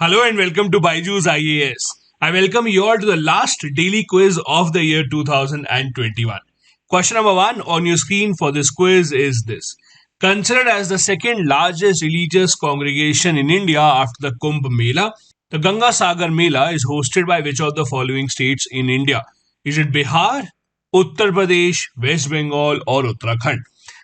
Hello and welcome to Byju's IAS. I welcome you all to the last daily quiz of the year 2021. Question number 1 on your screen for this quiz is this. Considered as the second largest religious congregation in India after the Kumbh Mela, the Ganga Sagar Mela is hosted by which of the following states in India? Is it Bihar, Uttar Pradesh, West Bengal, or Uttarakhand?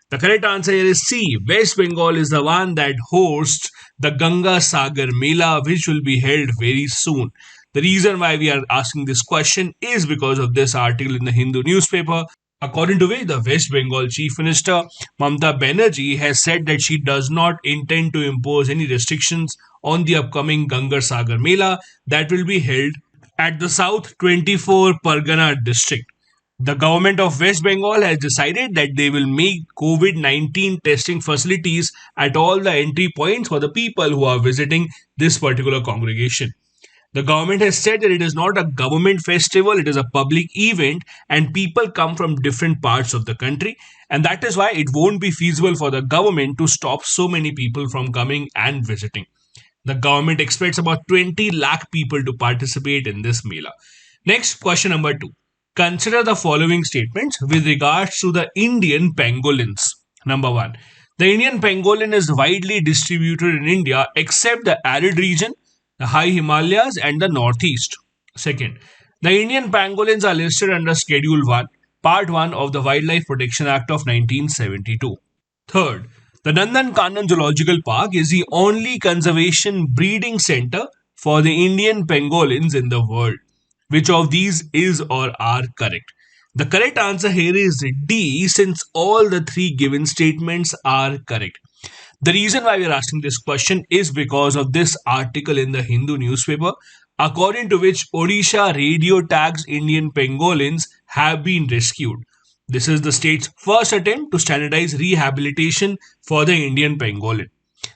The correct answer here is C. West Bengal is the one that hosts the Ganga Sagar Mela, which will be held very soon. The reason why we are asking this question is because of this article in the Hindu newspaper, according to which the West Bengal Chief Minister Mamata Banerjee has said that she does not intend to impose any restrictions on the upcoming Ganga Sagar Mela that will be held at the South 24 Pargana district. The government of West Bengal has decided that they will make COVID 19 testing facilities at all the entry points for the people who are visiting this particular congregation. The government has said that it is not a government festival, it is a public event, and people come from different parts of the country. And that is why it won't be feasible for the government to stop so many people from coming and visiting. The government expects about 20 lakh people to participate in this Mela. Next, question number 2. Consider the following statements with regards to the Indian pangolins. Number 1. The Indian pangolin is widely distributed in India except the arid region, the high Himalayas, and the northeast. Second, the Indian pangolins are listed under Schedule 1, Part 1 of the Wildlife Protection Act of 1972. Third, the Nandan Zoological Park is the only conservation breeding center for the Indian pangolins in the world. Which of these is or are correct? The correct answer here is D, since all the three given statements are correct. The reason why we are asking this question is because of this article in the Hindu newspaper, according to which Odisha radio tags Indian pangolins have been rescued. This is the state's first attempt to standardize rehabilitation for the Indian pangolin.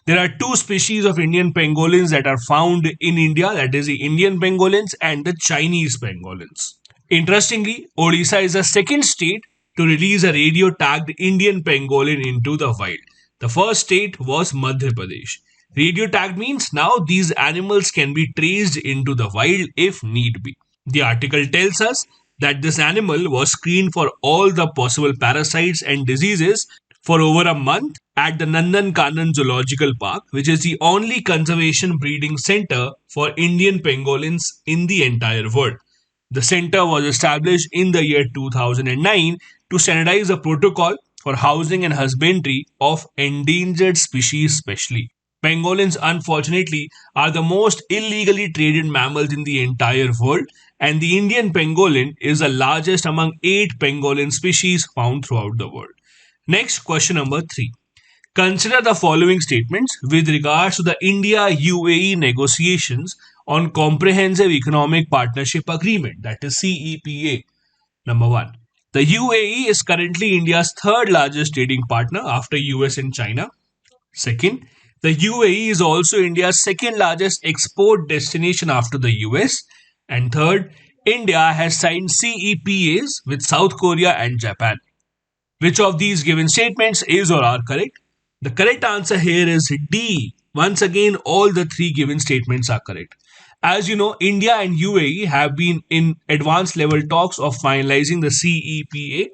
There are two species of Indian pangolins that are found in India, that is the Indian pangolins and the Chinese pangolins. Interestingly, Odisha is the second state to release a radio tagged Indian pangolin into the wild. The first state was Madhya Pradesh. Radio tagged means now these animals can be traced into the wild if need be. The article tells us that this animal was screened for all the possible parasites and diseases for over a month at the Nandan Zoological Park, which is the only conservation breeding center for Indian pangolins in the entire world. The center was established in the year 2009 to standardize a protocol for housing and husbandry of endangered species especially. Pangolins, unfortunately, are the most illegally traded mammals in the entire world, and the Indian pangolin is the largest among 8 pangolin species found throughout the world. Next, question number 3. Consider the following statements with regards to the India UAE negotiations on Comprehensive Economic Partnership Agreement, that is CEPA. Number 1. The UAE is currently India's third largest trading partner after US and China. Second, the UAE is also India's second largest export destination after the US. And third, India has signed CEPAs with South Korea and Japan. Which of these given statements is or are correct? The correct answer here is D. Once again, all the three given statements are correct. As you know, India and UAE have been in advanced level talks of finalizing the CEPA.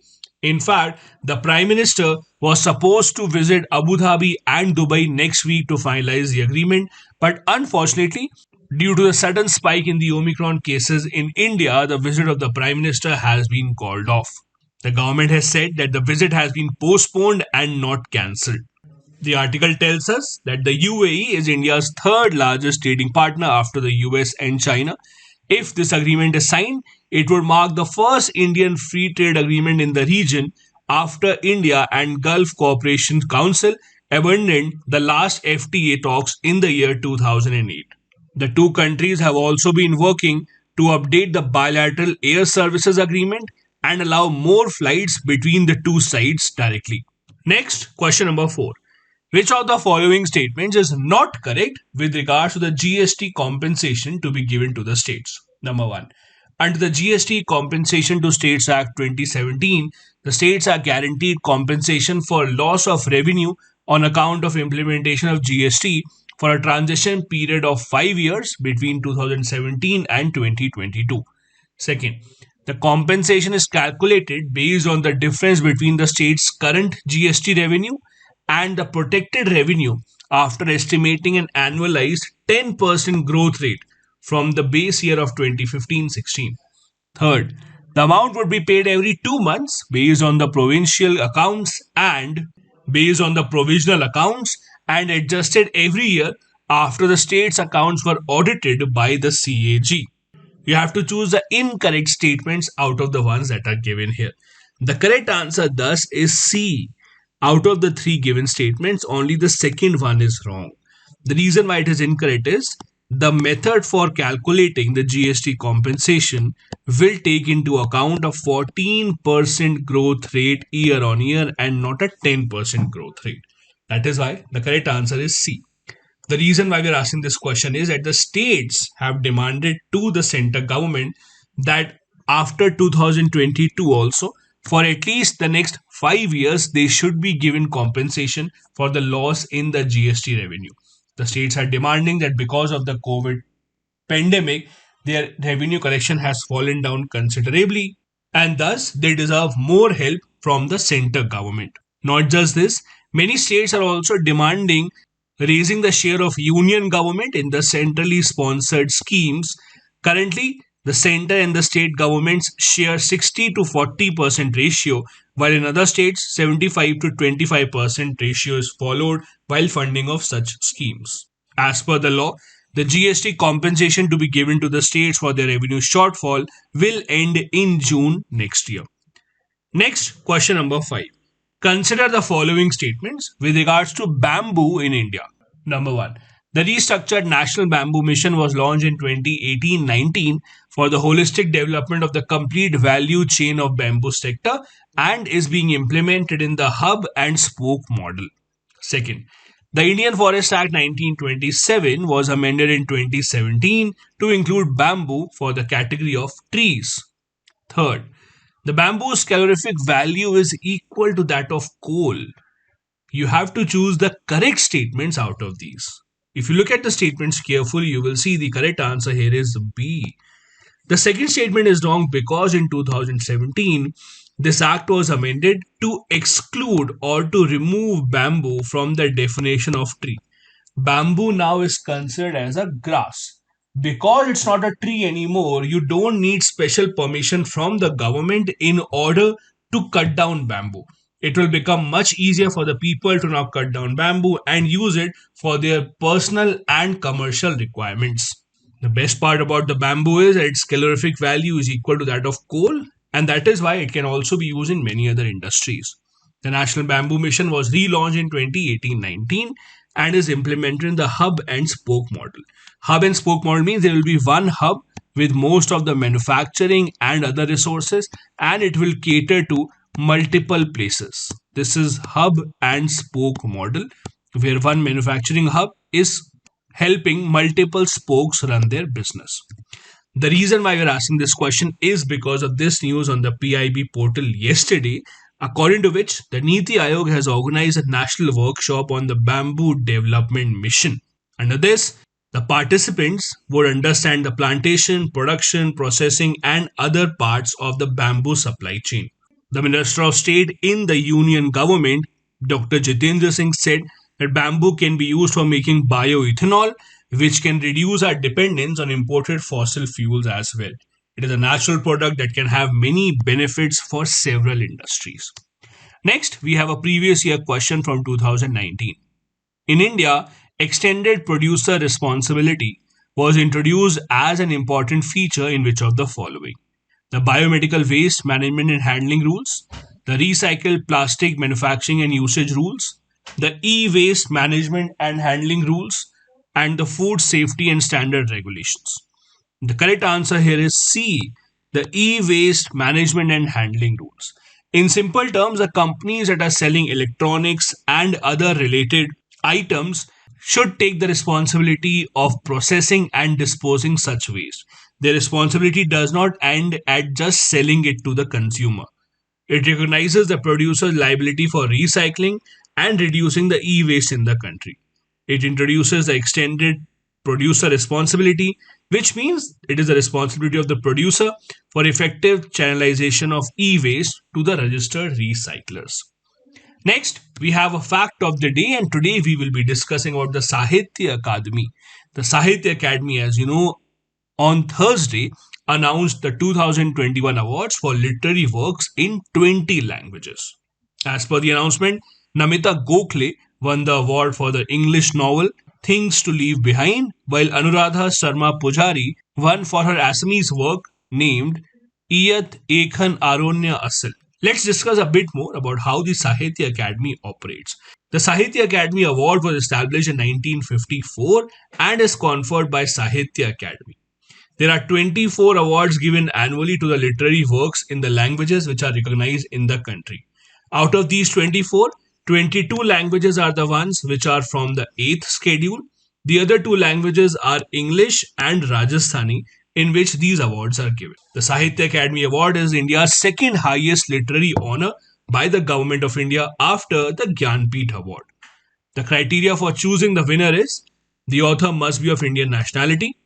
In fact, the Prime Minister was supposed to visit Abu Dhabi and Dubai next week to finalize the agreement, but unfortunately, due to the sudden spike in the Omicron cases in India, the visit of the Prime Minister has been called off. The government has said that the visit has been postponed and not cancelled. The article tells us that the UAE is India's third largest trading partner after the US and China. If this agreement is signed, it would mark the first Indian free trade agreement in the region after India and Gulf Cooperation Council abandoned the last FTA talks in the year 2008. The two countries have also been working to update the bilateral air services agreement and allow more flights between the two sides directly. Next, question number 4. Which of the following statements is not correct with regards to the GST compensation to be given to the states? Number 1. Under the GST Compensation to States Act 2017, the states are guaranteed compensation for loss of revenue on account of implementation of GST for a transition period of 5 years between 2017 and 2022. Second, the compensation is calculated based on the difference between the state's current GST revenue and the protected revenue after estimating an annualized 10% growth rate from the base year of 2015-16. Third, the amount would be paid every 2 months based on the provincial accounts and based on the provisional accounts and adjusted every year after the state's accounts were audited by the CAG. You have to choose the incorrect statements out of the ones that are given here. The correct answer thus is C. Out of the three given statements, only the second one is wrong. The reason why it is incorrect is the method for calculating the GST compensation will take into account a 14% growth rate year on year and not a 10% growth rate. That is why the correct answer is C. The reason why we are asking this question is that the states have demanded to the center government that after 2022 also, for at least the next 5 years, they should be given compensation for the loss in the GST revenue. The states are demanding that because of the COVID pandemic, their revenue collection has fallen down considerably and thus they deserve more help from the center government. Not just this, many states are also demanding raising the share of union government in the centrally sponsored schemes. Currently, the center and the state governments share 60 to 40% ratio, while in other states 75 to 25% ratio is followed while funding of such schemes. As per the law, the GST compensation to be given to the states for their revenue shortfall will end in June next year. Next, question number 5. Consider the following statements with regards to bamboo in India. Number 1. The restructured National Bamboo Mission was launched in 2018-19 for the holistic development of the complete value chain of bamboo sector and is being implemented in the hub and spoke model. Second, the Indian Forest Act 1927 was amended in 2017 to include bamboo for the category of trees. Third, the bamboo's calorific value is equal to that of coal. You have to choose the correct statements out of these. If you look at the statements carefully, you will see the correct answer here is B. The second statement is wrong because in 2017, this act was amended to exclude or to remove bamboo from the definition of tree. Bamboo now is considered as a grass. Because it's not a tree anymore, you don't need special permission from the government in order to cut down bamboo. It will become much easier for the people to now cut down bamboo and use it for their personal and commercial requirements. The best part about the bamboo is that its calorific value is equal to that of coal, and that is why it can also be used in many other industries. The National Bamboo Mission was relaunched in 2018-19 and is implemented in the hub and spoke model. Hub and spoke model means there will be one hub with most of the manufacturing and other resources, and it will cater to multiple places. This is hub and spoke model where one manufacturing hub is helping multiple spokes run their business. The reason why we're asking this question is because of this news on the PIB portal yesterday, according to which the Niti Aayog has organized a national workshop on the bamboo development mission. Under this, the participants would understand the plantation, production, processing, and other parts of the bamboo supply chain. The Minister of State in the Union government, Dr. Jitendra Singh, said that bamboo can be used for making bioethanol, which can reduce our dependence on imported fossil fuels as well. It is a natural product that can have many benefits for several industries. Next, we have a previous year question from 2019. In India, extended producer responsibility was introduced as an important feature in which of the following? The biomedical waste management and handling rules, the recycled plastic manufacturing and usage rules, the e-waste management and handling rules, and the food safety and standard regulations. The correct answer here is C, the e-waste management and handling rules. In simple terms, the companies that are selling electronics and other related items should take the responsibility of processing and disposing such waste. Their responsibility does not end at just selling it to the consumer. It recognizes the producer's liability for recycling and reducing the e-waste in the country. It introduces the extended producer responsibility, which means it is the responsibility of the producer for effective channelization of e-waste to the registered recyclers. Next, we have a fact of the day, and today we will be discussing about the Sahitya Akademi. The Sahitya Academy, as you know, on Thursday announced the 2021 awards for literary works in 20 languages. As per the announcement, Namita Gokhale won the award for the English novel Things to Leave Behind, while Anuradha Sharma Pujari won for her Assamese work named Iyat Ekhan Aronya Asal. Let's discuss a bit more about how the Sahitya Academy operates. The Sahitya Academy Award was established in 1954 and is conferred by Sahitya Academy. There are 24 awards given annually to the literary works in the languages which are recognized in the country. Out of these 24, 22 languages are the ones which are from the 8th schedule. The other two languages are English and Rajasthani, in which these awards are given. The Sahitya Academy Award is India's second highest literary honor by the Government of India after the Gyanpith Award. The criteria for choosing the winner is the author must be of Indian nationality,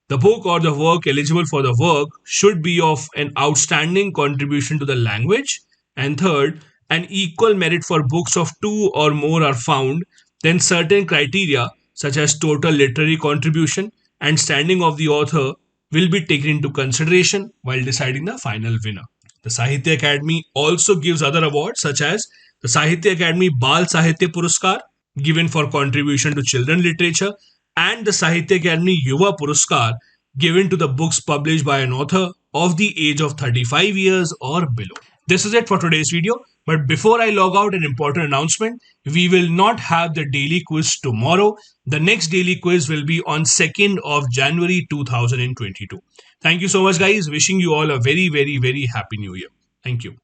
the book or the work eligible for the work should be of an outstanding contribution to the language. And third, an equal merit for books of two or more are found, then certain criteria such as total literary contribution and standing of the author will be taken into consideration while deciding the final winner. The Sahitya Academy also gives other awards such as the Sahitya Academy Bal Sahitya Puruskar, given for contribution to children literature, and the Sahitya Academy Yuva Puruskar, given to the books published by an author of the age of 35 years or below. This is it for today's video. But before I log out, an important announcement. We will not have the daily quiz tomorrow. The next daily quiz will be on 2nd of January 2022. Thank you so much, guys. Wishing you all a very, very, very happy new year. Thank you.